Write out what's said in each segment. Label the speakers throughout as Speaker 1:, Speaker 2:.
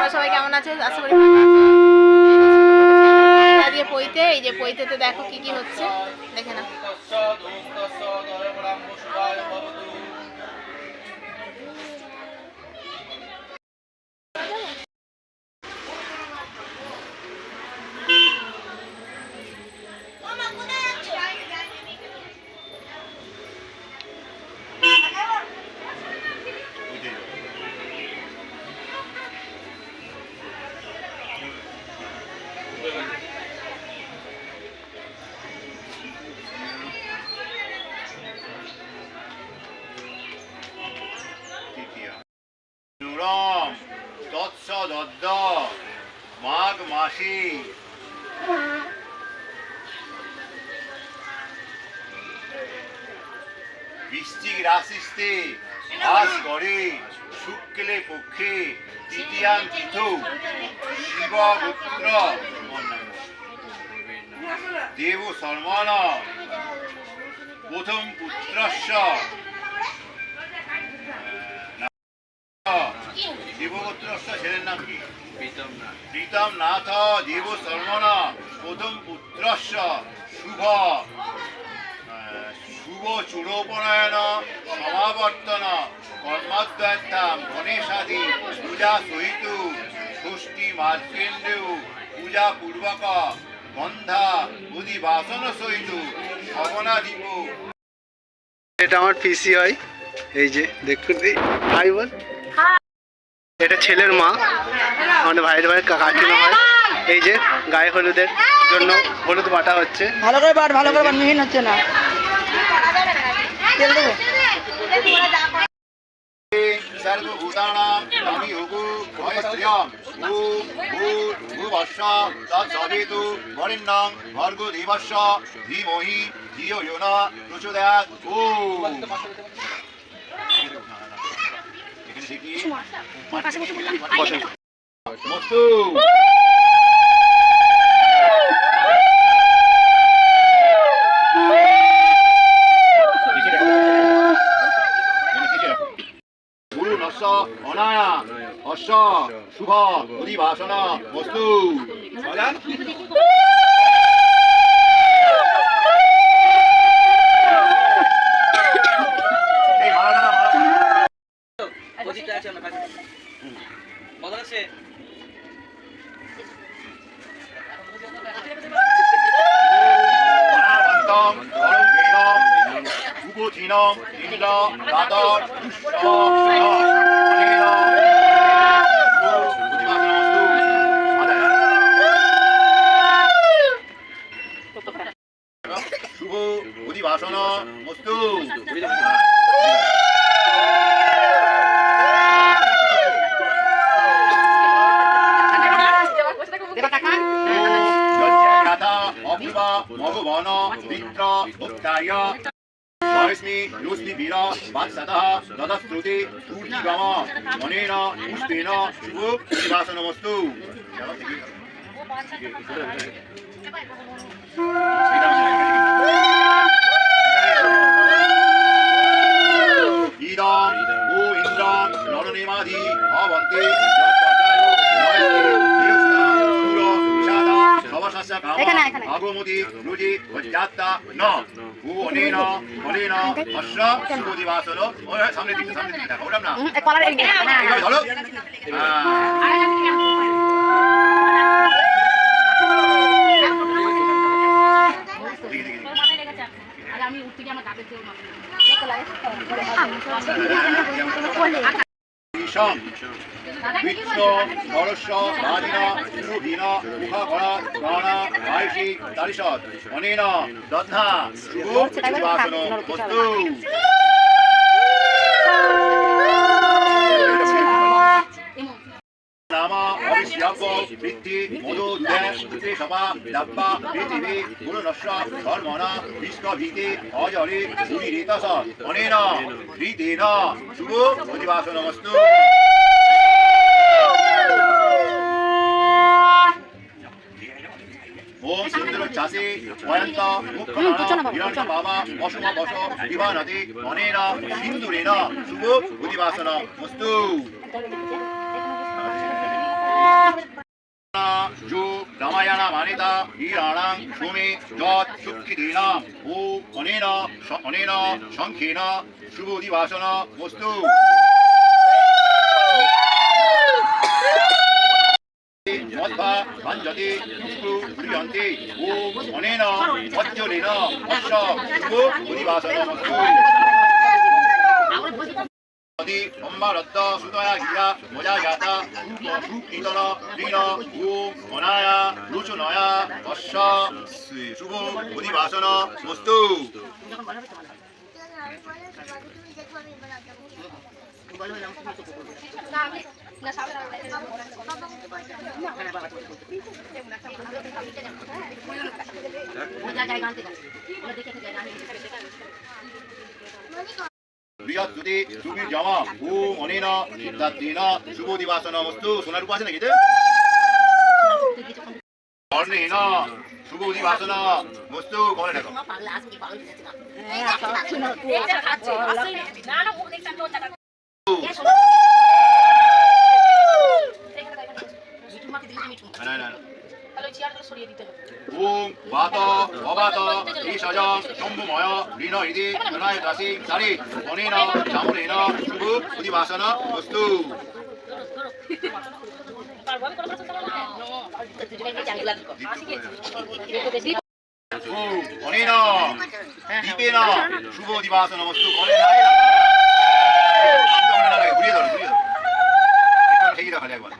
Speaker 1: তোমরা সবাই কেমন আছো? আশা করি ভালো আছো। দিয়ে পইতে, এই যে পইতেতে দেখো কি কি হচ্ছে, দেখে না।
Speaker 2: মাঘ মাসে বৃশ্চিক রাশিতে বাস করে শুক্লে পক্ষে তৃতীয়াং তিথৌ শিবপুত্র দেব শর্মণ প্রথম পুত্রস্য দেবপুত্রস্য ছেলের নাম কি? প্রীতম নাথ দেব শর্মণ প্রথম পুত্রস্য শুভ শুভ চূড়োপনয়ন সমাবর্তন কর্মাদ্বৈতাম গণেশাদি পূজা সহিত ষষ্ঠী মার্কেন্ডেয় পূজা পূর্বক গন্ধা বুধি বাসন সহিত শবনা দিব।
Speaker 3: এটা আমার পিসি হয়, এই যে দেখুন, ভাই বোন, এটা ছেলের মা, আমাদের ভাইয়ের কাকিমা হয়। এই যে গায়ে হলুদের জন্য হলুদ বাটা হচ্ছে,
Speaker 4: ভালো করে বাট, ভালো করে বাট, মিহিন হচ্ছে না। তেল দেবো।
Speaker 2: সর্বভূতানাং নমিহু ভয়স্ত্রিয়ং ভূর্ভুবস্য তৎসবিতু বরেণ্যং ভর্গো দেবস্য ধীমহি ধিয়ো यो न প্রচোদয়াৎ। ওম এখানে দেখি মস্তু অনায়া অশ্ব শুভ অধিবাসন বস্তু। শুভ অধিবাসন বস্তু। মগবন মিত্র ভক্তায় ভয়স্মি লুস্মি বীর বাৎসতঃ দদশ্রুতি ঊর্ধ্বগম মনেন পুষ্পেন শুভ অধিবাসন বস্তু। ইদম ও ইন্দ্র নরনেমাধি অবন্তে আগমতি রুজি ভজ্জাত্তা ন অনেন অনেন অশ্ব শুভদিবাসন। সামনে দিকে দেখো, ওটা না ধরো। বিষ্ণ নরস্য বাজিন সুভীন মুখগণ গণ আয়ুষী তারিষৎ অনেন দধ্না শুভ অধিবাসন বস্তু। নাম অবিশ্যাব্য বৃদ্ধি মধু পুত্রে সভা দাব্বা পৃথিবী গুরুনস্য ধর্মনা বিষ্ণভীতে অজরে পুরীরেতস অনেন হৃদেন শুভ অধিবাসন বস্তু। ওম সুন্দরোচ্ছ্বাসে ভয়ন্ত মুখ্য বাবা অশুভ বস বিভানতে অনেন সিন্দুরেন শুভ অধিবাসন বস্তু। রত্না মানিতা হীরাণাং সুমে যৎ সুক্ষিদীনাম ও অনেন সংখ্যেন শুভ দিবাসন বস্তু মধ্বা ভঞ্জতে ক্রিয়ন্তে ও অনেন বজ্রলেন অশ্ব শুভ দিবাসন বস্তু সম্মারত্ত সুতয়া গিয়া মজা জাতা সুকীর্তন দীন ওম অনায়া লোচনয়া অশ্ব শুভ অধিবাসন বস্তু বৃহৎ সুবীর জমা ওম অনেন সিদ্ধার্থেন শুভ দিবাসন বস্তু সোনার উপর আছে নাকি কর্ণেন শুভ দিবাসন বস্তু কমলে দেখো ওম বাত অবাত ঈশাজং শম্ভুময় ঋণ ইতি ধনায় দাসী সারি অনেন চামরেণ শুভ অধিবাসন বস্তু ওম অনেন দীপেন শুভ অধিবাসন বস্তু করে ঘুরিয়ে ধরো ঠিকই দেখো একবার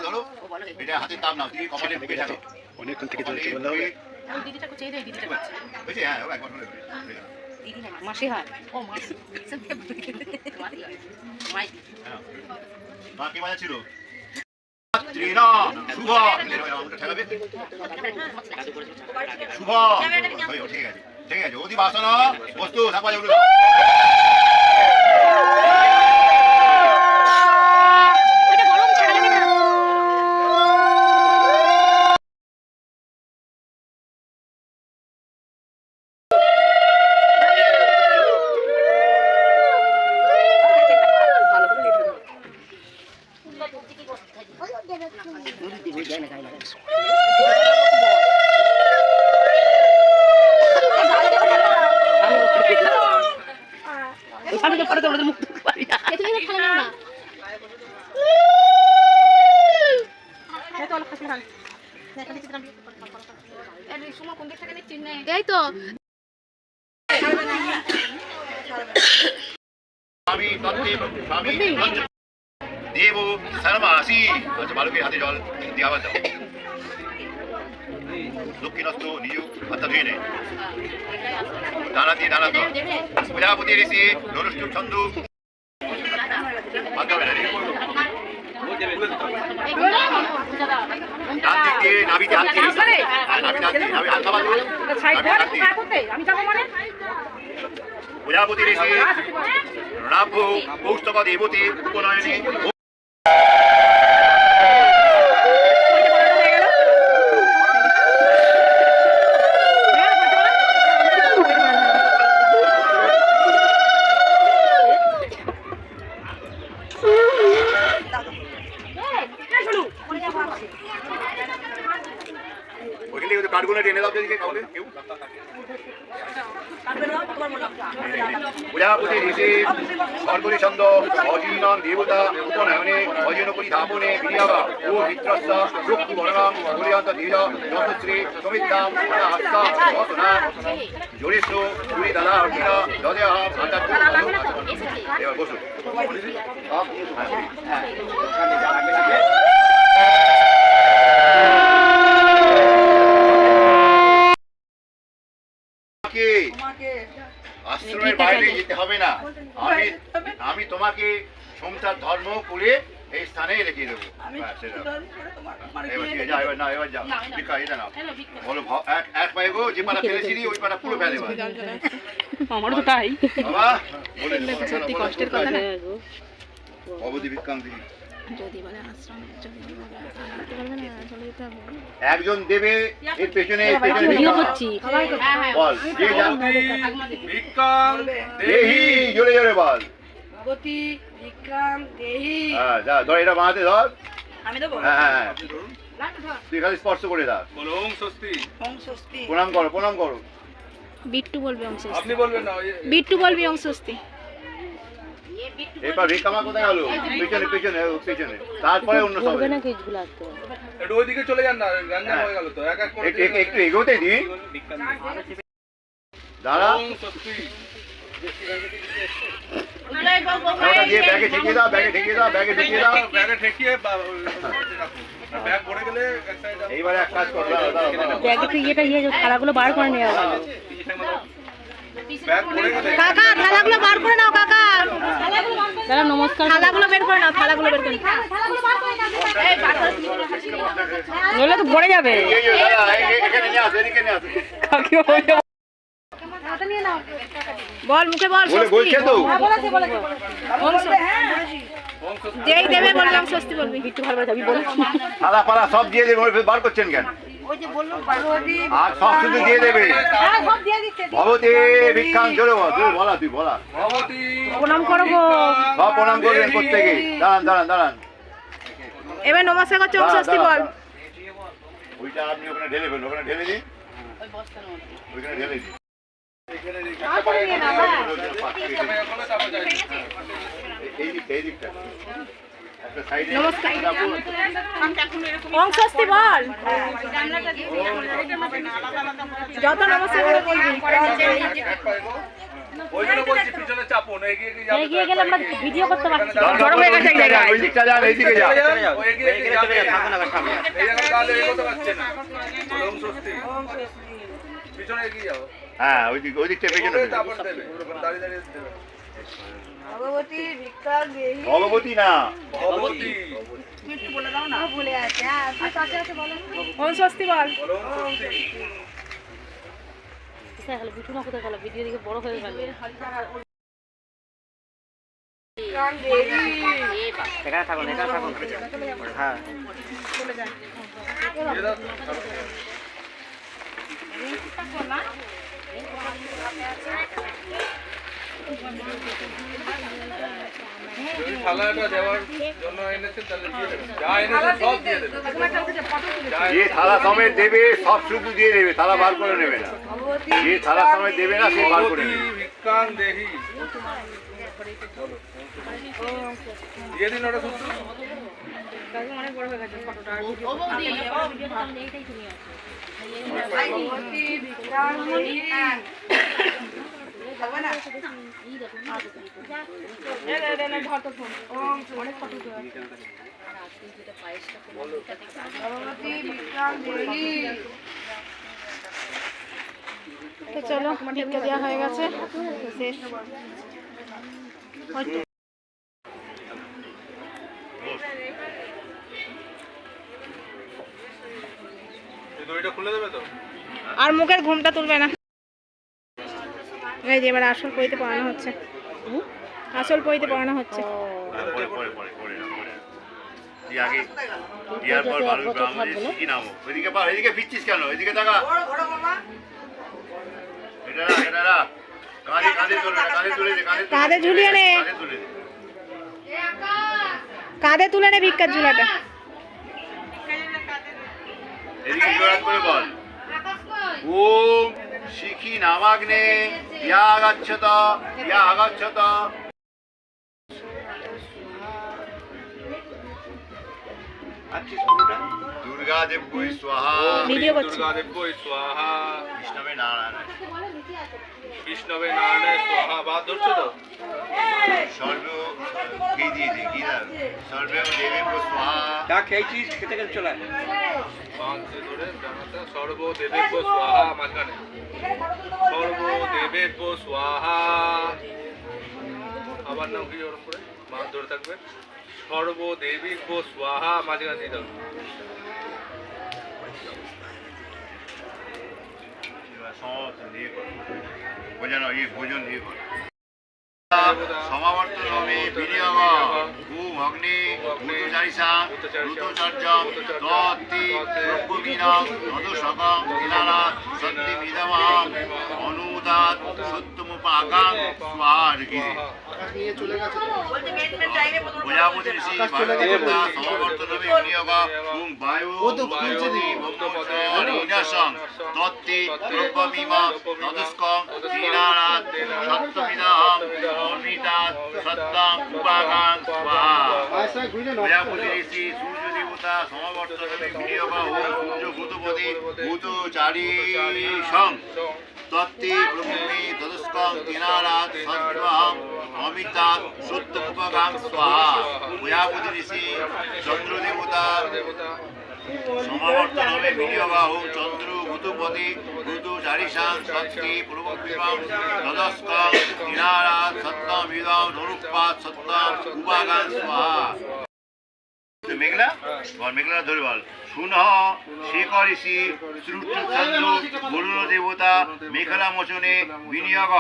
Speaker 2: ধরো এটা হাতের তাপ নাও তুমি কপালে ঢুকে থাকো
Speaker 3: অনেকক্ষণ থেকে চলছে বলতে হবে
Speaker 1: মাসি হয় ও মাসি
Speaker 2: মা কি বাজা ছিল শুভ শুভ ঠিক আছে ঠিক আছে অধিবাসন বস্তু থাকবা যাবে
Speaker 1: এই তো
Speaker 2: স্বামী তত্ত্বেব স্বামী দেব সর্বাসি আচ্ছা বালকের হাতে জল দিয়ে আবার দাও দক্ষিণস্থ নিজ হাতটা ধুয়ে নেয় দানা দিয়ে দানা দাও প্রজাপতি ঋষি নরষ্টুপ ছন্দ নাবিতে হাত দিয়ে নাবি হাত খাবার প্রজাপতি ঋষি রাভ কৌস্তক দেবতী উপনয়নে ওইখান থেকে কাঠগুলো টেনে দাও দিকে কাউকে কেউ প্রজাপতি ঋষি সর্বরি ছন্দ অজীর্ণং দেবতা উপনয়নে অজীর্ণ পরিধাপনে বিরিয়াবা ও মিত্রস্য রক্ষু বর্ণাম পরিয়ন্ত ধীর যশশ্রী সমিতাম হস্তা বসনা জড়িষ্ঠ পুরী দাদা অর্জিনা দদেহ আচার্য এবার বসুন আশ্রমের বাইরে যেতে হবে না আমি তোমাকে সংসার ধর্ম করে এই স্থানে রেখে দেবো এবার যাও ভিক্ষা এটা নাও বলো এক পায়ে গো যে পাড়া ফেলেছিলি ওই পাড়া পুরো ফেলে
Speaker 4: আমারও তো তাই
Speaker 2: বাবা
Speaker 1: সত্যি কষ্টের কথা না
Speaker 2: অবধি ভিক্ষান্তি
Speaker 1: যদি বলে আশ্রম যদি বলে আনতে পারবে না চলে যেতে হবে
Speaker 2: একজন দেবে এর পেছনে
Speaker 1: ভিডিও করছি
Speaker 2: বল যে যান ভিক্ষাং দেহি জোরে জোরে বল
Speaker 4: ভগবতী ভিক্ষাং দেহি
Speaker 2: হ্যাঁ যা ধর এটা বাঁধতে ধর
Speaker 4: আমি দেবো
Speaker 2: হ্যাঁ হ্যাঁ তুই খালি স্পর্শ করে দাও।
Speaker 5: বলো ওম স্বস্তি।
Speaker 2: প্রণাম করো, প্রণাম করো।
Speaker 1: বিট্টু বলবি ওম স্বস্তি।
Speaker 5: আপনি বলবেন না
Speaker 1: বিট্টু বলবি ওম স্বস্তি।
Speaker 2: এরপর ভিক্ষামা কোথায় গেল? পেছনে পেছনে পেছনে, তারপরে অন্য সব।
Speaker 5: একটু ওইদিকে চলে যান না, গাঞ্জাম হয়ে গেল তো। এক এক করে
Speaker 2: একটু এগোতে দিন। দাঁড়া,
Speaker 5: ওম স্বস্তি।
Speaker 2: ওটা দিয়ে ব্যাগে ঠেকিয়ে দাও, ব্যাগে ঠেকিয়ে দাও, ব্যাগে ঠেকিয়ে দাও।
Speaker 5: ব্যাগে ঠেকিয়ে ব্যাগ পড়ে গেলে এক সাইড
Speaker 2: এইবারে এক কাজ করো, দাঁড়াও, দাঁড়াও, দাঁড়াও।
Speaker 4: ব্যাগে তো থালাগুলো বার করে নেওয়া ভালো।
Speaker 5: ব্যাগ পড়ে গেলে
Speaker 1: কাকা থালাগুলো বার করে নাও কাকা।
Speaker 4: দাদা নমস্কার।
Speaker 1: থালাগুলো বের করে নাও, থালাগুলো বের করে নাও। এই বার করে
Speaker 4: নইলে তো পড়ে যাবে।
Speaker 2: এই যে দাঁড়া, এখানে নিয়ে আসো, এদিকে নিয়ে আসো।
Speaker 4: কাকিমা বলছে,
Speaker 1: বল মুখে বল
Speaker 2: বলে বলছে তো।
Speaker 1: যেই দেবে বললাম স্বস্তি বলবি।
Speaker 4: একটু ভালো করে যাবি বল।
Speaker 2: থালা পালা সব দিয়ে দেবে, ওই বার করছেন কেন? আর সব শুধু দিয়ে দেবে। ভবতে ভিক্ষাং, জোরে বল, জোরে বলা, তুই বলা।
Speaker 5: ভগবতী
Speaker 4: প্রণাম করবো।
Speaker 2: সব প্রণাম করবেন প্রত্যেকে। দাঁড়ান, দাঁড়ান, দাঁড়ান।
Speaker 1: এবার নমস্কার করছে ওম স্বস্তি বল।
Speaker 2: ওইটা আপনি ওখানে ঢেলে ফেলুন, ওখানে ঢেলে দিন, ওইখানে ঢেলে দিন। এই দিকটা, এই দিকটা একটা সাইডে।
Speaker 1: নমস্কার ওম স্বস্তি বল। যত নমস্কার করে বলবি।
Speaker 5: ওই জন্য বলছি পিছনে চাপো না, এগিয়ে এগিয়ে যাবে।
Speaker 4: এগিয়ে গেলে আমরা ভিডিও করতে পারছি না।
Speaker 2: গরম হয়ে গেছে এক জায়গায়। ওই দিকটা যান, এই দিকে যান।
Speaker 5: ও এগিয়ে এগিয়ে যাবে। এই জায়গায় গালে এগোতে পারছে না। ওম স্বস্তি। পিছনে এগিয়ে যাও।
Speaker 2: হ্যাঁ, ওই দিক, ওই দিকটা পেছনে
Speaker 5: ওকে
Speaker 2: দেবে।
Speaker 5: তারপর দেবে, দাঁড়িয়ে দাঁড়িয়ে দেবে।
Speaker 2: ভগবতী না,
Speaker 5: ভগবতী
Speaker 1: ওম স্বস্তি বল।
Speaker 5: ওম স্বস্তি।
Speaker 4: কোথায় গেল বিটু না, কোথায় গেল? ভিডিও দিকে বড় হয়ে গেল। এখানে থাকুন, এখানে থাকুন। হ্যাঁ
Speaker 5: দিয়ে দাও। যদি থালাটা দেওয়ার জন্য এনেছেন তাহলে দিয়ে দেবেন। যা এনেছেন সব দিয়ে দেবেন।
Speaker 2: যে থালা সমেত দেবে সব শুধু দিয়ে দেবে, থালা বার করে নেবে না। যে থালা সমেত দেবে না সে বার করে নেবে।
Speaker 5: ভিক্ষাং দেহি। দিয়ে দিন ওটা সূত্র।
Speaker 1: তো চলো ভিক্ষা দেওয়া হয়ে গেছে শেষ।
Speaker 5: এই দড়িটা খুলে দেবে তো?
Speaker 1: আর মুখের ঘুমটা তুলবে না। এই যে এবার আসল পইতে পড়ানো হচ্ছে, আসল পইতে পড়ানো হচ্ছে।
Speaker 2: পরে পরে পরে পরে পরে তুই আগে ইয়ার পর ভালো গ্রামে কি নাম? ওইদিকে পা, এদিকে ফিরছিস কেন? এদিকে তাকা। এটা রাখ, এটা রাখ। কাঁধে কাঁধে তুলে দে, কাঁধে তুলে দে,
Speaker 1: কাঁধে ঝুলিয়ে নে।
Speaker 2: কাঁধে তুলে দে।
Speaker 1: কাঁধে তুলে নে ভিক্ষার ঝুলাটা।
Speaker 2: এদিকে জোরাত করে বল। ওম শিখি নামাগ্নে ইয়া আগাচ্ছত, ইয়া আগাচ্ছত। দুর্গা দেবী স্বাহা,
Speaker 1: ভিডিও করছি।
Speaker 5: দুর্গা দেবী স্বাহা,
Speaker 2: বিষ্ণবে নারায়ণ,
Speaker 5: বিষ্ণবে নারায়ণ স্বাহা। বাদ ধরছো তো?
Speaker 2: সর্ব কি দিয়ে দে, কি দাও? সর্বে দেবী স্বাহা।
Speaker 5: বাঁধতে ধরে জানাতে সর্বদেবেভ্য স্বাহা, মাঝখানে সর্বদেবেভ্য স্বাহা। আবার নাম কি ওরকম করে বাঁধ ধরে থাকবে। সর্বদেবীভ্য স্বাহা, মাঝখানে দিয়ে দাও।
Speaker 2: সব দিয়ে কর, ভোজন ইয়ে ভোজন দিয়ে কর। সমাবর্তনমে বিনিয়োগ ভূম অগ্নি ভূতচারিষা ভূতচর্যম তত্তি দ্রব্যবিনাম নদশকম কিলালা সত্যি বিদমহম অনুদাত সত্যমুপাকাং স্বার্গিরে।
Speaker 3: আকাশ নিয়ে চলে গেছে তো।
Speaker 2: প্রজাপতি ঋষি বায়ুদেবতা সমবর্তনমে বিনিয়োগ ওম বায়ু ভগবতী ভক্তমণিনাশং তত্তি রূপমিমা নদস্কং দীনানাথ সত্যমিদাহং অমৃতাৎ সত্তাং উপাগাং স্বাহা। প্রজাপতি ঋষি সূর্য দেবতা সমবর্তনমে বিনিয়োগ ওম সূর্য ভূতপতি ভূতচারীষং তত্তি ব্রহ্মী তদস্কং দীনানাথ সদ্বিবাহং অমিতাৎ সত্যুপগাং স্বাহা। প্রজাপতি ঋষি চন্দ্র দেবতা সমাবর্তনমে বিনিয়োগ ওম চন্দ্র ভূতপতি ভূতচারীষাং তত্তি ব্রহ্মীবাং তদস্কং দীনানাথ সত্যমিদং নরুপাৎ সত্তাং উপাগাং স্বাহা। মেঘলা বল, মেঘলা ধরে বল। শুন শেখর ঋষি শ্রুটচন্দ্র বরুণ দেবতা মেঘলা মোচনে বিনিয়োগ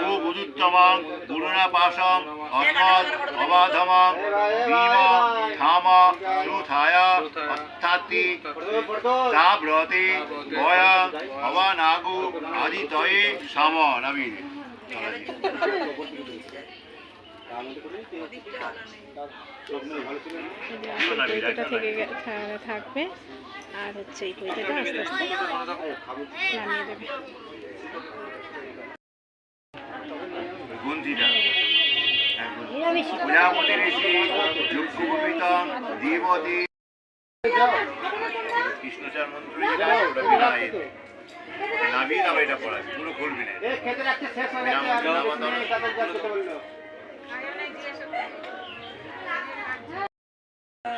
Speaker 2: ও বুধুত্তমং বরুণা পাশং অস্মৎ অবাধমং ভীম থাম শ্রুথায়া অর্থাত্তি তাব্রতে গয়া অবানাগু আদিতয়ে সাম নামিন।
Speaker 1: পৈতেটা থেকে থাকবে আর হচ্ছে এই পৈতেটা আস্তে আস্তে নামিয়ে দেবে।
Speaker 2: গন্ধিটা প্রজাপতি ঋষি যজ্ঞোপবীতং দেবতী কৃষ্ণচার মন্ত্র যেটা ওটা বিনায়িত নামিয়ে দাও, এটা পড়া পুরো খুলবি না।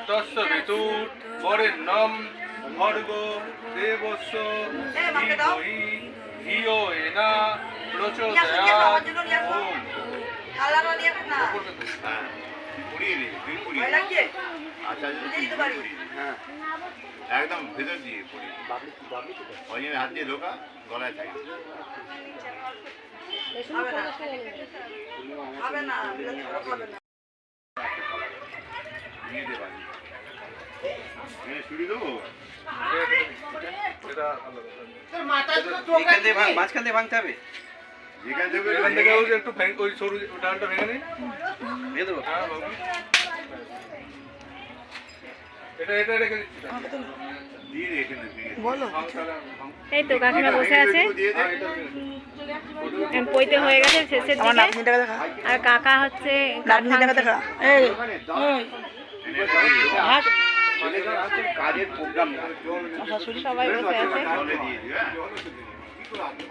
Speaker 5: তস্য বিতুর বরেণ্যম ভর্গো দেবস্য ধীমহি ধিয়ো এনা প্রচোদয়াৎ। ওম
Speaker 2: হ্যাঁ, পুড়িয়ে নে, তুই পুড়িয়ে নে। আচ্ছা, তুই পুড়িয়ে নে। হ্যাঁ, একদম ভেতর দিয়ে পুড়িয়ে নে। ওই জন্য হাত দিয়ে ঢোকা, গলায় থাকে। দিয়ে দে বাড়ি। ছুরি দেবো?
Speaker 5: এটা আলাদা।
Speaker 4: মাঝখান দিয়ে ভাঙতে হবে।
Speaker 2: যেখান থেকে
Speaker 5: এখান থেকে ওই যে একটু ওই সরু ডালটা ভেঙে নি।
Speaker 4: ভেঙে দেবো।
Speaker 5: হ্যাঁ বাবু। এটা রেখে দিচ্ছি।
Speaker 2: দিয়ে দে এখানে দিয়ে দে।
Speaker 1: বলো,
Speaker 5: ভাঙ তাহলে ভাঙ।
Speaker 1: এই তো কাকিমা বসে আছে,
Speaker 2: দিয়ে দে।
Speaker 1: পৈতে হয়ে গেছে শেষের দিকে। আর কাকা হচ্ছে কাঠ ভাঙছে।
Speaker 2: কাজের প্রোগ্রাম
Speaker 1: সবাই বসে আছে।
Speaker 2: জলে দিয়ে দিও, হ্যাঁ?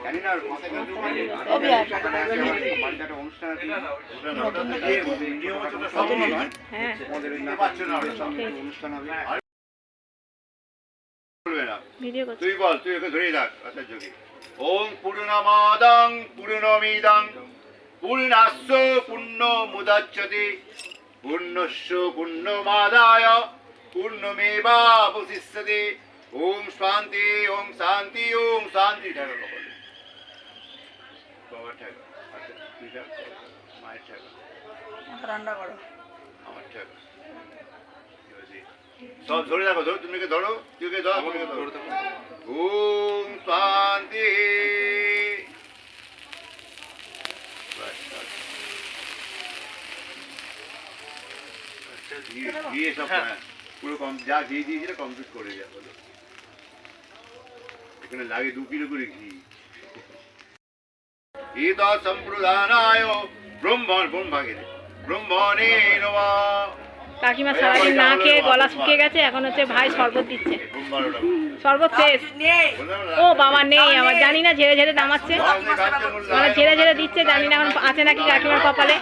Speaker 2: জানি না, মাথায় কিন্তু বাড়িতে একটা অনুষ্ঠান আছে। ওটা না, ওটা দিয়ে নিয়ম হচ্ছে ওটা সব নয়।
Speaker 1: হ্যাঁ,
Speaker 2: তোমাদের ওই পাচ্ছ না, ওটা সব অনুষ্ঠান হবে। বলবে না।
Speaker 1: ভিডিও করছি।
Speaker 2: তুই বল, তুই ওকে ধরে রাখ। আচ্ছা, যোগী। ওম পূর্ণমাদাং পূর্ণমিদাং পূর্ণাস্য পূর্ণমুদাচ্যতে পূর্ণস্য পূর্ণমাদায় পূর্ণমেবাবশিষ্যতে। ওম শান্তি ওম শান্তি ওম শান্তি। ঠাকুর বলে বাবার ঠাকুর। আচ্ছা, তুই ঠাকুর, মায়ের ঠাকুর,
Speaker 6: রান্না করো।
Speaker 2: আমার ঠাকুর। সব ধরে রাখো, ধরো, তুমি ধরো, তুই ধরো, আমাকে ধরো। ওম শান্তি। ঘিয়ে সব পুরো যা ঘি দিয়েছিল কমপ্লিট করে যা বলো। এখানে লাগে 2 কিলো করে ঘি। এত সম্প্রদানায় ব্রহ্মণে নমঃ।
Speaker 1: কাকিমা সারাদিন না খেয়ে গলা শুকিয়ে গেছে, এখন হচ্ছে ভাই শরবত দিচ্ছে। শরবত শেষ। ও বাবা নেই, আমার জানি না, ঝেড়ে ঝেড়ে নামাচ্ছে, মানে ঝেড়ে ঝেড়ে দিচ্ছে, জানি না এখন আছে নাকি কাকিমার কপালে।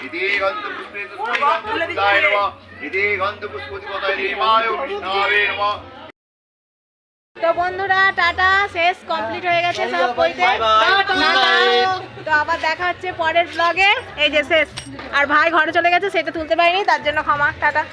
Speaker 1: তো বন্ধুরা টাটা, শেষ কমপ্লিট হয়ে গেছে সব বইতে। তো আবার দেখা হচ্ছে পরের ব্লগে। এই যে শেষ, আর ভাই ঘরে চলে গেছে, সেটা তুলতে পারিনি, তার জন্য ক্ষমা। টাটা।